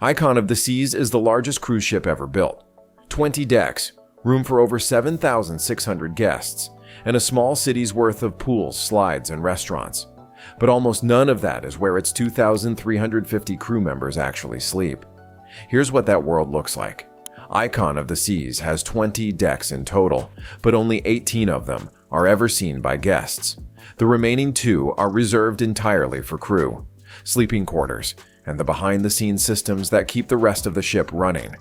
Icon of the Seas is the largest cruise ship ever built. 20 decks, room for over 7,600 guests, and a small city's worth of pools, slides, and restaurants. But almost none of that is where its 2,350 crew members actually sleep. Here's what that world looks like. Icon of the Seas has 20 decks in total, but only 18 of them are ever seen by guests. The remaining 2 are reserved entirely for crew, sleeping quarters, and the behind-the-scenes systems that keep the rest of the ship running.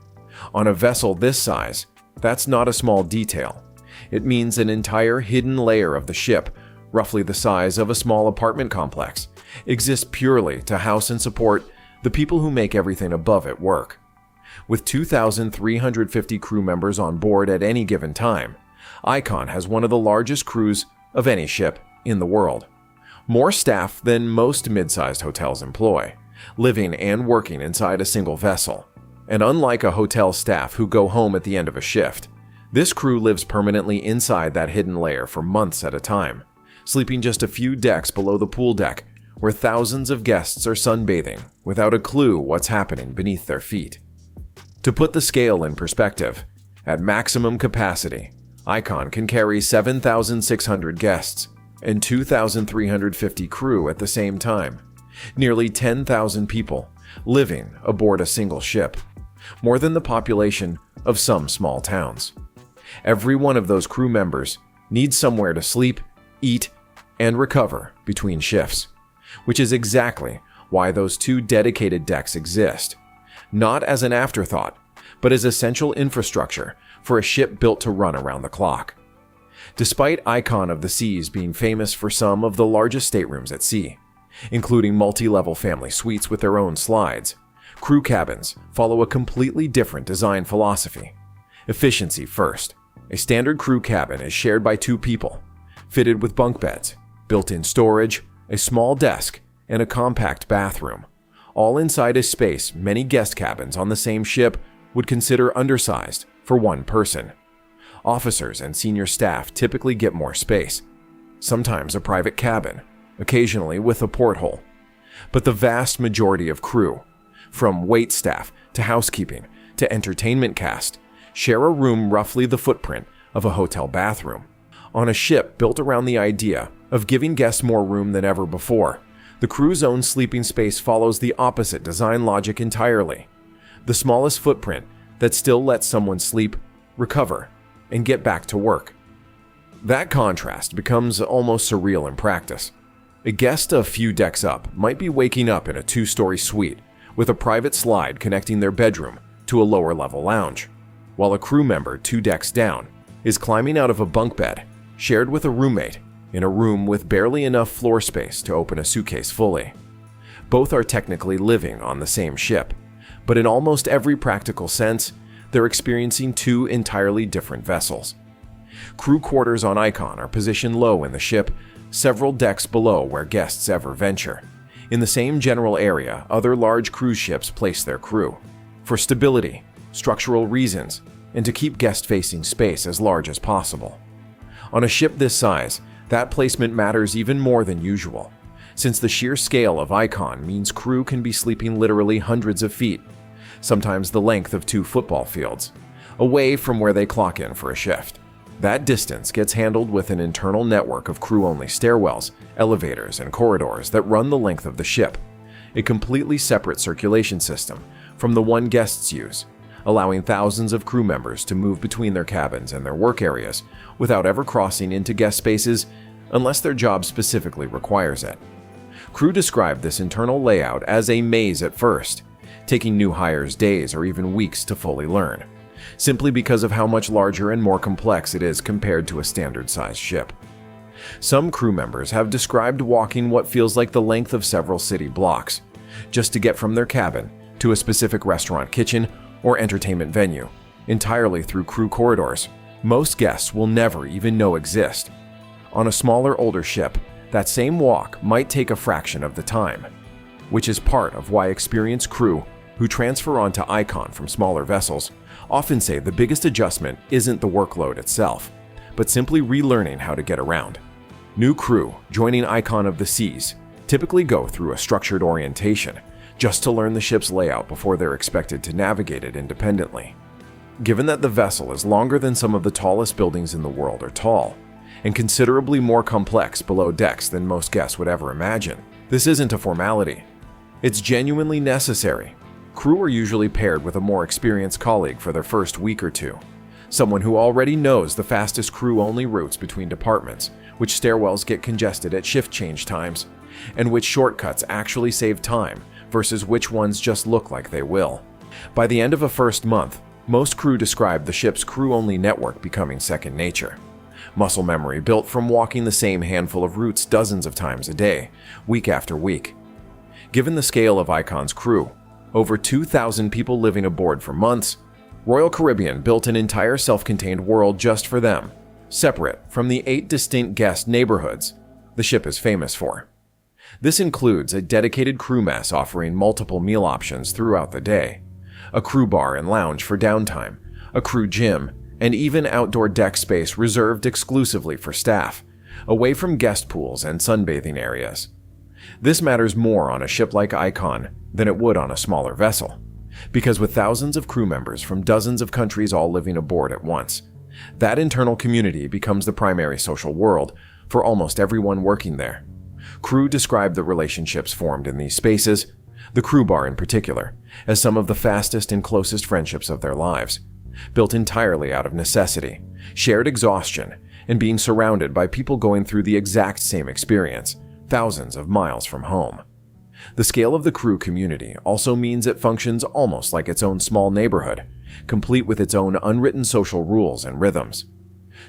On a vessel this size, that's not a small detail. It means an entire hidden layer of the ship, roughly the size of a small apartment complex, exists purely to house and support the people who make everything above it work. With 2,350 crew members on board at any given time, Icon has one of the largest crews of any ship in the world. More staff than most mid-sized hotels employ, living and working inside a single vessel. And unlike a hotel staff who go home at the end of a shift, this crew lives permanently inside that hidden layer for months at a time, sleeping just a few decks below the pool deck, where thousands of guests are sunbathing without a clue what's happening beneath their feet. To put the scale in perspective, at maximum capacity, Icon can carry 7,600 guests and 2,350 crew at the same time, nearly 10,000 people living aboard a single ship, more than the population of some small towns. Every one of those crew members needs somewhere to sleep, eat, and recover between shifts, which is exactly why those 2 dedicated decks exist, not as an afterthought, but as essential infrastructure for a ship built to run around the clock. Despite Icon of the Seas being famous for some of the largest staterooms at sea, including multi-level family suites with their own slides, crew cabins follow a completely different design philosophy. Efficiency first. A standard crew cabin is shared by 2 people, fitted with bunk beds, built-in storage, a small desk, and a compact bathroom, all inside a space many guest cabins on the same ship would consider undersized for one person. Officers and senior staff typically get more space, sometimes a private cabin, occasionally with a porthole. But the vast majority of crew, from wait staff to housekeeping to entertainment cast, share a room roughly the footprint of a hotel bathroom. On a ship built around the idea of giving guests more room than ever before, the crew's own sleeping space follows the opposite design logic entirely. The smallest footprint that still lets someone sleep, recover, and get back to work. That contrast becomes almost surreal in practice. A guest a few decks up might be waking up in a 2-story suite with a private slide connecting their bedroom to a lower-level lounge, while a crew member 2 decks down is climbing out of a bunk bed shared with a roommate in a room with barely enough floor space to open a suitcase fully. Both are technically living on the same ship, but in almost every practical sense, they're experiencing 2 entirely different vessels. Crew quarters on Icon are positioned low in the ship, several decks below where guests ever venture. In the same general area, other large cruise ships place their crew, for stability, structural reasons, and to keep guest-facing space as large as possible. On a ship this size, that placement matters even more than usual, since the sheer scale of Icon means crew can be sleeping literally hundreds of feet, sometimes the length of 2 football fields, away from where they clock in for a shift. That distance gets handled with an internal network of crew-only stairwells, elevators, and corridors that run the length of the ship, a completely separate circulation system from the one guests use, allowing thousands of crew members to move between their cabins and their work areas without ever crossing into guest spaces unless their job specifically requires it. Crew described this internal layout as a maze at first, taking new hires days or even weeks to fully learn, simply because of how much larger and more complex it is compared to a standard-sized ship. Some crew members have described walking what feels like the length of several city blocks, just to get from their cabin to a specific restaurant kitchen or entertainment venue, entirely through crew corridors most guests will never even know exist. On a smaller, older ship, that same walk might take a fraction of the time, which is part of why experienced crew who transfer onto Icon from smaller vessels often say the biggest adjustment isn't the workload itself, but simply relearning how to get around. New crew joining Icon of the Seas typically go through a structured orientation just to learn the ship's layout before they're expected to navigate it independently. Given that the vessel is longer than some of the tallest buildings in the world are tall, and considerably more complex below decks than most guests would ever imagine, this isn't a formality. It's genuinely necessary. Crew are usually paired with a more experienced colleague for their first week or two, someone who already knows the fastest crew-only routes between departments, which stairwells get congested at shift change times, and which shortcuts actually save time versus which ones just look like they will. By the end of a first month, most crew describe the ship's crew-only network becoming second nature. Muscle memory built from walking the same handful of routes dozens of times a day, week after week. Given the scale of Icon's crew, over 2,000 people living aboard for months, Royal Caribbean built an entire self-contained world just for them, separate from the 8 distinct guest neighborhoods the ship is famous for. This includes a dedicated crew mess offering multiple meal options throughout the day, a crew bar and lounge for downtime, a crew gym, and even outdoor deck space reserved exclusively for staff, away from guest pools and sunbathing areas. This matters more on a ship like Icon than it would on a smaller vessel, because with thousands of crew members from dozens of countries all living aboard at once, that internal community becomes the primary social world for almost everyone working there. Crew describe the relationships formed in these spaces, the crew bar in particular, as some of the fastest and closest friendships of their lives, built entirely out of necessity, shared exhaustion, and being surrounded by people going through the exact same experience, thousands of miles from home. The scale of the crew community also means it functions almost like its own small neighborhood, complete with its own unwritten social rules and rhythms.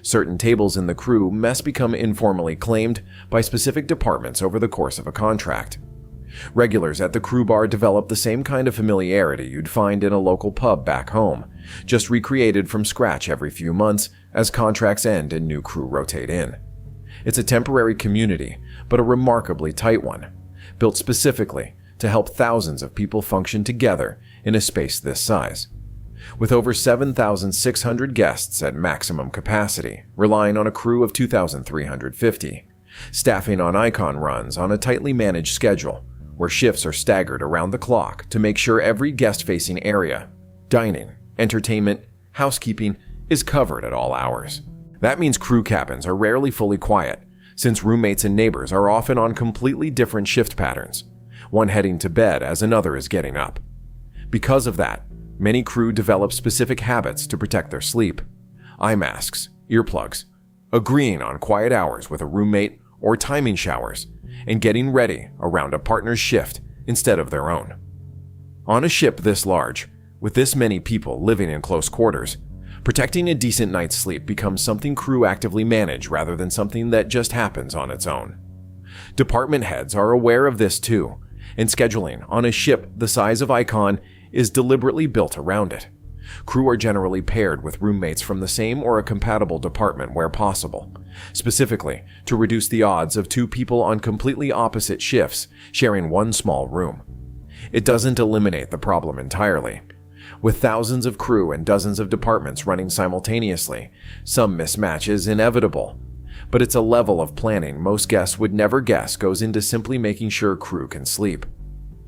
Certain tables in the crew mess become informally claimed by specific departments over the course of a contract. Regulars at the crew bar develop the same kind of familiarity you'd find in a local pub back home, just recreated from scratch every few months as contracts end and new crew rotate in. It's a temporary community, but a remarkably tight one, built specifically to help thousands of people function together in a space this size. With over 7,600 guests at maximum capacity, relying on a crew of 2,350, staffing on Icon runs on a tightly managed schedule, where shifts are staggered around the clock to make sure every guest-facing area, dining, entertainment, housekeeping, is covered at all hours. That means crew cabins are rarely fully quiet, since roommates and neighbors are often on completely different shift patterns, one heading to bed as another is getting up. Because of that, many crew develop specific habits to protect their sleep: eye masks, earplugs, agreeing on quiet hours with a roommate or timing showers, and getting ready around a partner's shift instead of their own. On a ship this large, with this many people living in close quarters, protecting a decent night's sleep becomes something crew actively manage rather than something that just happens on its own. Department heads are aware of this too, and scheduling on a ship the size of Icon is deliberately built around it. Crew are generally paired with roommates from the same or a compatible department where possible, specifically to reduce the odds of 2 people on completely opposite shifts sharing one small room. It doesn't eliminate the problem entirely. With thousands of crew and dozens of departments running simultaneously, some mismatch is inevitable, but it's a level of planning most guests would never guess goes into simply making sure crew can sleep.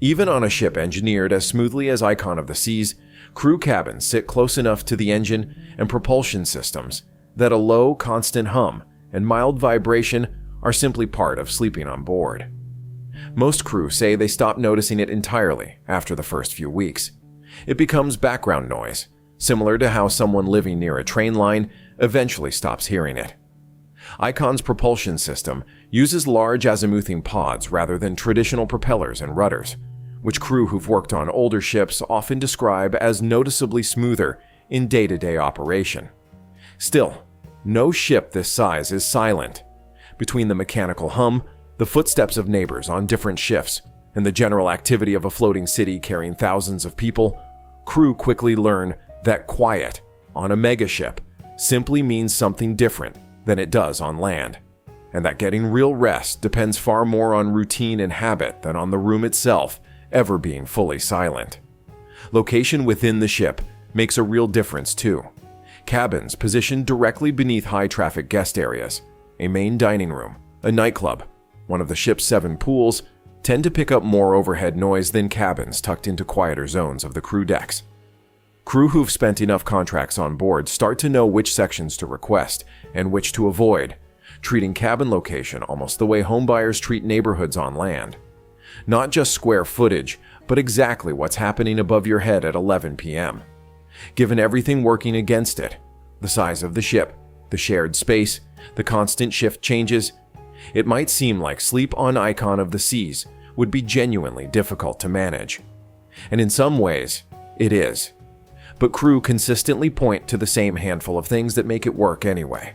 Even on a ship engineered as smoothly as Icon of the Seas, crew cabins sit close enough to the engine and propulsion systems that a low, constant hum and mild vibration are simply part of sleeping on board. Most crew say they stop noticing it entirely after the first few weeks. It becomes background noise, similar to how someone living near a train line eventually stops hearing it. Icon's propulsion system uses large azimuthine pods rather than traditional propellers and rudders, which crew who've worked on older ships often describe as noticeably smoother in day-to-day operation. Still, no ship this size is silent. Between the mechanical hum, the footsteps of neighbors on different shifts, and the general activity of a floating city carrying thousands of people, crew quickly learn that quiet on a megaship simply means something different than it does on land, and that getting real rest depends far more on routine and habit than on the room itself ever being fully silent. Location within the ship makes a real difference too. Cabins positioned directly beneath high-traffic guest areas, a main dining room, a nightclub, one of the ship's 7 pools, tend to pick up more overhead noise than cabins tucked into quieter zones of the crew decks. Crew who've spent enough contracts on board start to know which sections to request and which to avoid, treating cabin location almost the way homebuyers treat neighborhoods on land. Not just square footage, but exactly what's happening above your head at 11 p.m. Given everything working against it, the size of the ship, the shared space, the constant shift changes, it might seem like sleep on Icon of the Seas would be genuinely difficult to manage. And in some ways, it is. But crew consistently point to the same handful of things that make it work anyway.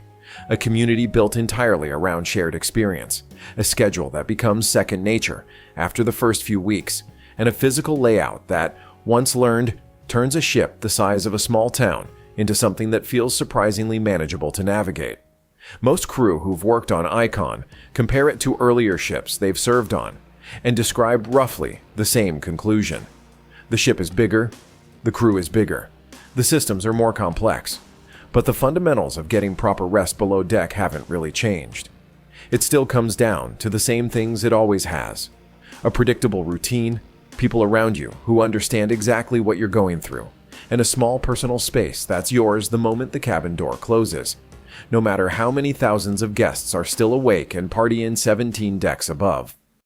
A community built entirely around shared experience, a schedule that becomes second nature after the first few weeks, and a physical layout that, once learned, turns a ship the size of a small town into something that feels surprisingly manageable to navigate. Most crew who've worked on Icon compare it to earlier ships they've served on, and describe roughly the same conclusion. The ship is bigger, the crew is bigger, the systems are more complex, but the fundamentals of getting proper rest below deck haven't really changed. It still comes down to the same things it always has: a predictable routine, people around you who understand exactly what you're going through, and a small personal space that's yours the moment the cabin door closes, no matter how many thousands of guests are still awake and party in 17 decks above.